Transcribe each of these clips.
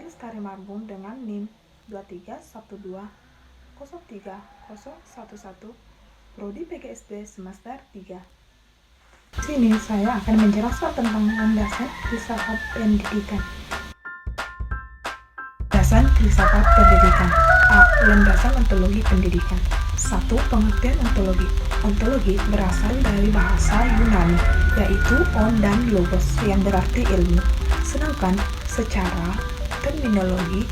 Saya Lestari Marbun dengan NIM 23120303011, Prodi PGSD semester 3. Di sini saya akan menjelaskan tentang landasan filsafat pendidikan. Landasan filsafat pendidikan. A. Landasan ontologi pendidikan. 1. Pengertian ontologi. Ontologi berasal dari bahasa Yunani, yaitu on dan logos, yang berarti ilmu. Sedangkan secara terminologi,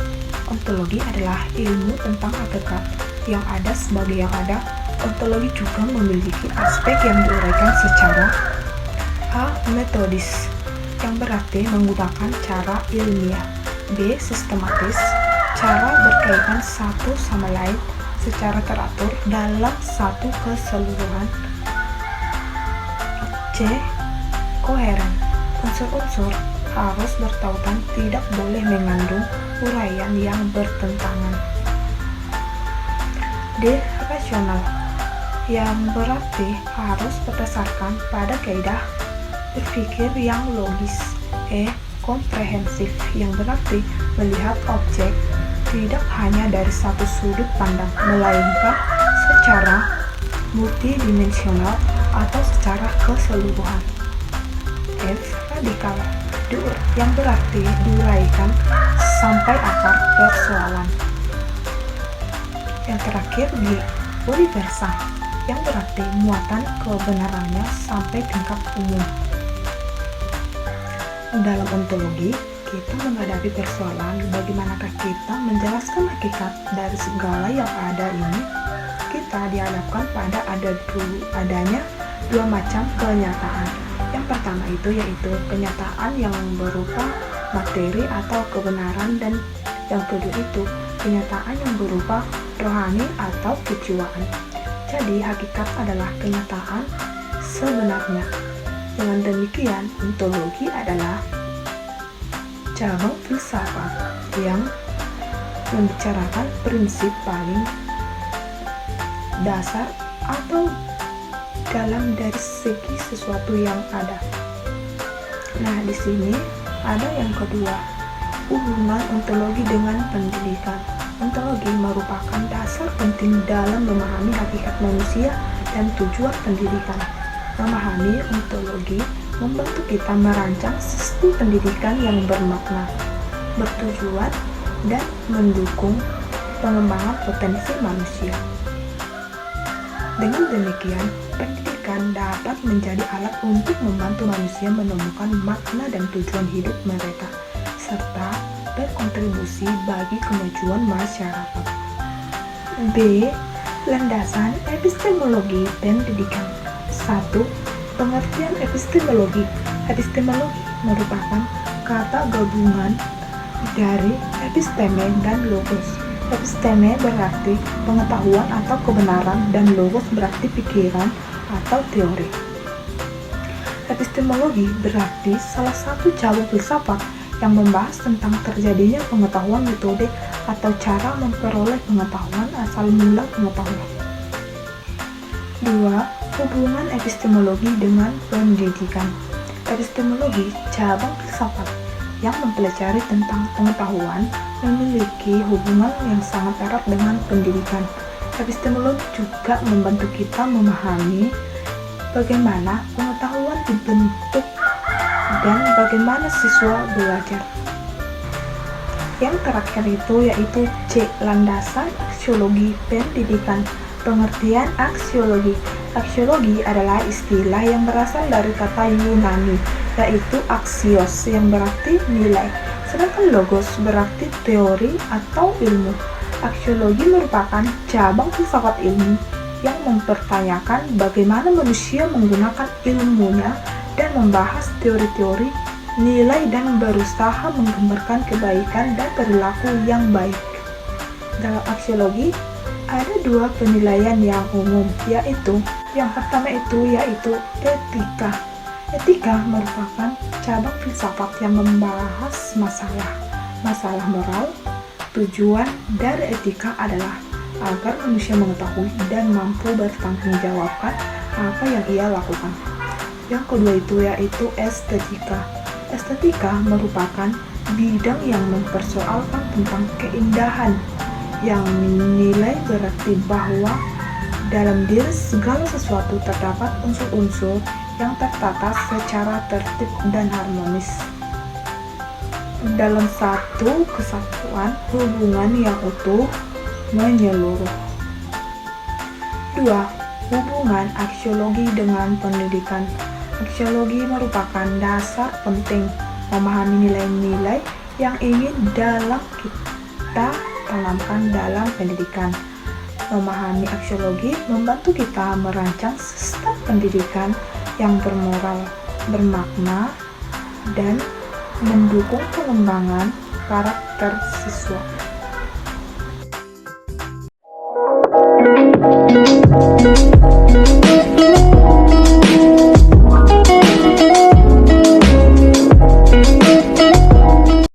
ontologi adalah ilmu tentang hakikat yang ada sebagai yang ada. Ontologi juga memiliki aspek yang diuraikan secara A. Metodis, yang berarti menggunakan cara ilmiah. B. Sistematis, cara berkaitan satu sama lain secara teratur dalam satu keseluruhan. C. Koheren, unsur-unsur harus bertautan, tidak boleh mengandung uraian yang bertentangan. D. Rasional, yang berarti harus berdasarkan pada kaidah berpikir yang logis. E. Komprehensif, yang berarti melihat objek tidak hanya dari satu sudut pandang, melainkan secara multidimensional atau secara keseluruhan. F. Radikal, yang berarti diuraikan sampai akar persoalan. Yang terakhir G. Universal, yang berarti muatan kebenarannya sampai tingkat umum. Dalam ontologi, kita menghadapi persoalan bagaimanakah kita menjelaskan hakikat dari segala yang ada ini. Kita dihadapkan pada adanya dua macam kenyataan. Yang pertama itu yaitu kenyataan yang berupa materi atau kebenaran, dan yang kedua itu kenyataan yang berupa rohani atau kejiwaan. Jadi hakikat adalah kenyataan sebenarnya. Dengan demikian, ontologi adalah cabang filsafat yang membicarakan prinsip paling dasar atau dalam dari segi sesuatu yang ada. Nah, di sini ada yang kedua, hubungan ontologi dengan pendidikan. Ontologi merupakan dasar penting dalam memahami hakikat manusia dan tujuan pendidikan. Memahami ontologi membantu kita merancang sistem pendidikan yang bermakna, bertujuan, dan mendukung pengembangan potensi manusia. Dengan demikian, pendidikan dapat menjadi alat untuk membantu manusia menemukan makna dan tujuan hidup mereka, serta berkontribusi bagi kemajuan masyarakat. B. Landasan epistemologi pendidikan. 1. Pengertian epistemologi. Epistemologi merupakan kata gabungan dari episteme dan logos. Episteme berarti pengetahuan atau kebenaran, dan logos berarti pikiran atau teori. Epistemologi berarti salah satu cabang filsafat yang membahas tentang terjadinya pengetahuan, metode atau cara memperoleh pengetahuan, asal mula pengetahuan. 2. Hubungan epistemologi dengan pendidikan. Epistemologi, cabang filsafat yang mempelajari tentang pengetahuan, memiliki hubungan yang sangat erat dengan pendidikan. Epistemologi juga membantu kita memahami bagaimana pengetahuan dibentuk dan bagaimana siswa belajar. Yang terakhir itu yaitu C. Landasan aksiologi pendidikan. Pengertian aksiologi. Aksiologi adalah istilah yang berasal dari kata Yunani, yaitu aksios, yang berarti nilai, sedangkan logos berarti teori atau ilmu. Aksiologi merupakan cabang filsafat ilmu yang mempertanyakan bagaimana manusia menggunakan ilmunya dan membahas teori-teori, nilai, dan berusaha menggambarkan kebaikan dan perilaku yang baik. Dalam aksiologi, ada dua penilaian yang umum, yaitu yang pertama yaitu etika. Etika merupakan cabang filsafat yang membahas masalah moral. Tujuan dari etika adalah agar manusia mengetahui dan mampu bertanggungjawabkan apa yang ia lakukan. Yang kedua itu yaitu estetika. Estetika merupakan bidang yang mempersoalkan tentang keindahan, yang menilai berarti bahwa dalam diri segala sesuatu terdapat unsur-unsur yang tertata secara tertib dan harmonis dalam satu kesatuan hubungan yang utuh menyeluruh. 2. Hubungan aksiologi dengan pendidikan. Aksiologi merupakan dasar penting memahami nilai-nilai yang ingin kita tanamkan dalam pendidikan. Memahami aksiologi membantu kita merancang sistem pendidikan yang bermoral, bermakna, dan mendukung pengembangan karakter siswa.